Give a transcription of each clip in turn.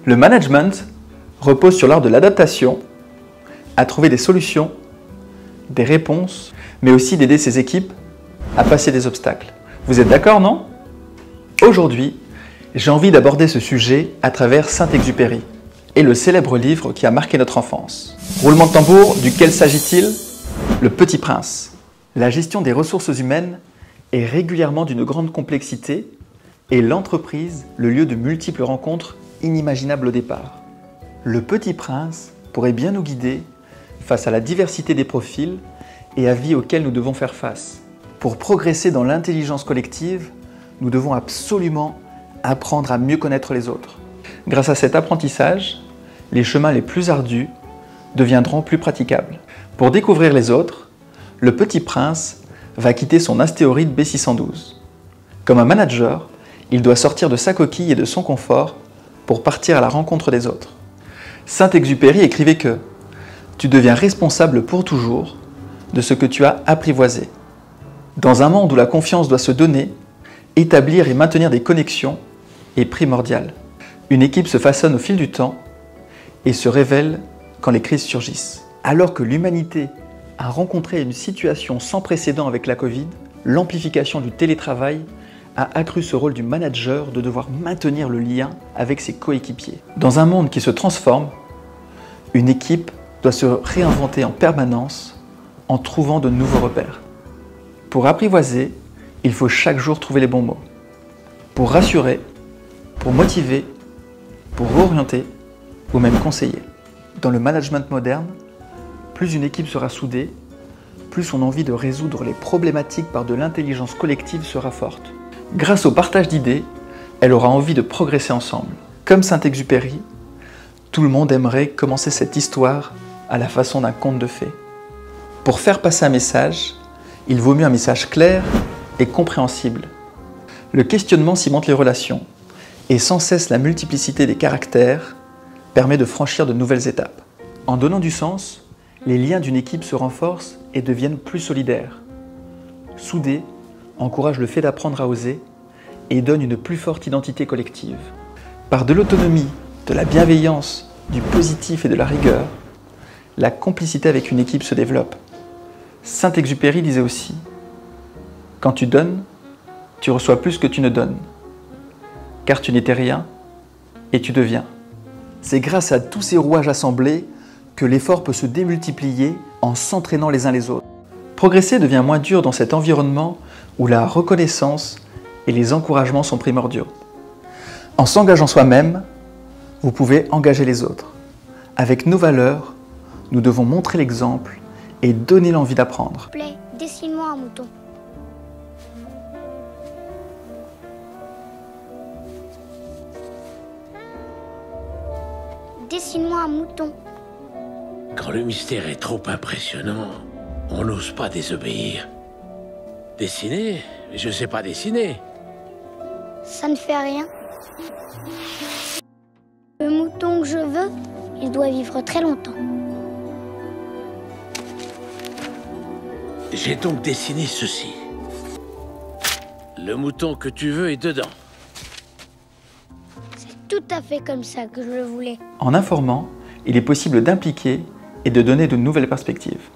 Le management repose sur l'art de l'adaptation, à trouver des solutions, des réponses, mais aussi d'aider ses équipes à passer des obstacles. Vous êtes d'accord, non? Aujourd'hui, j'ai envie d'aborder ce sujet à travers Saint-Exupéry et le célèbre livre qui a marqué notre enfance. Roulement de tambour, duquel s'agit-il? Le Petit Prince. La gestion des ressources humaines est régulièrement d'une grande complexité et l'entreprise, le lieu de multiples rencontres inimaginables au départ. Le Petit Prince pourrait bien nous guider face à la diversité des profils et à vie auxquels nous devons faire face. Pour progresser dans l'intelligence collective, nous devons absolument apprendre à mieux connaître les autres. Grâce à cet apprentissage, les chemins les plus ardus deviendront plus praticables. Pour découvrir les autres, le Petit Prince va quitter son astéroïde B612. Comme un manager, il doit sortir de sa coquille et de son confort pour partir à la rencontre des autres. Saint-Exupéry écrivait que « Tu deviens responsable pour toujours de ce que tu as apprivoisé. » Dans un monde où la confiance doit se donner, établir et maintenir des connexions est primordial. Une équipe se façonne au fil du temps et se révèle quand les crises surgissent. Alors que l'humanité a rencontré une situation sans précédent avec la Covid, l'amplification du télétravail a accru ce rôle du manager de devoir maintenir le lien avec ses coéquipiers. Dans un monde qui se transforme, une équipe doit se réinventer en permanence en trouvant de nouveaux repères. Pour apprivoiser, il faut chaque jour trouver les bons mots. Pour rassurer, pour motiver, pour orienter ou même conseiller. Dans le management moderne, plus une équipe sera soudée, plus son envie de résoudre les problématiques par de l'intelligence collective sera forte. Grâce au partage d'idées, elle aura envie de progresser ensemble. Comme Saint-Exupéry, tout le monde aimerait commencer cette histoire à la façon d'un conte de fées. Pour faire passer un message, il vaut mieux un message clair et compréhensible. Le questionnement cimente les relations et sans cesse la multiplicité des caractères permet de franchir de nouvelles étapes. En donnant du sens, les liens d'une équipe se renforcent et deviennent plus solidaires. Soudés encourage le fait d'apprendre à oser et donne une plus forte identité collective. Par de l'autonomie, de la bienveillance, du positif et de la rigueur, la complicité avec une équipe se développe. Saint-Exupéry disait aussi « Quand tu donnes, tu reçois plus que tu ne donnes, car tu n'étais rien et tu deviens. » C'est grâce à tous ces rouages assemblés que l'effort peut se démultiplier en s'entraînant les uns les autres. Progresser devient moins dur dans cet environnement où la reconnaissance et les encouragements sont primordiaux. En s'engageant soi-même, vous pouvez engager les autres. Avec nos valeurs, nous devons montrer l'exemple et donner l'envie d'apprendre. S'il te plaît, dessine-moi un mouton. Dessine-moi un mouton. Quand le mystère est trop impressionnant, on n'ose pas désobéir. Dessiner? Je sais pas dessiner. Ça ne fait rien. Le mouton que je veux, il doit vivre très longtemps. J'ai donc dessiné ceci. Le mouton que tu veux est dedans. C'est tout à fait comme ça que je le voulais. En informant, il est possible d'impliquer et de donner de nouvelles perspectives.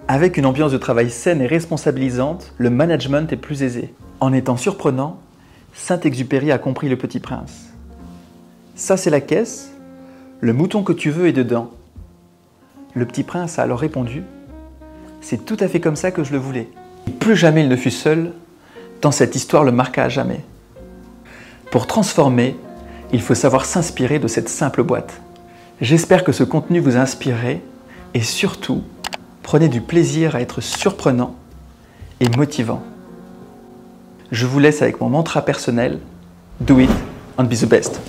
Avec une ambiance de travail saine et responsabilisante, le management est plus aisé. En étant surprenant, Saint-Exupéry a compris le Petit Prince. Ça c'est la caisse, le mouton que tu veux est dedans. Le Petit Prince a alors répondu « C'est tout à fait comme ça que je le voulais. » Et plus jamais il ne fut seul, tant cette histoire le marqua à jamais. Pour transformer, il faut savoir s'inspirer de cette simple boîte. J'espère que ce contenu vous a inspiré et surtout, prenez du plaisir à être surprenant et motivant. Je vous laisse avec mon mantra personnel, Do it and be the best.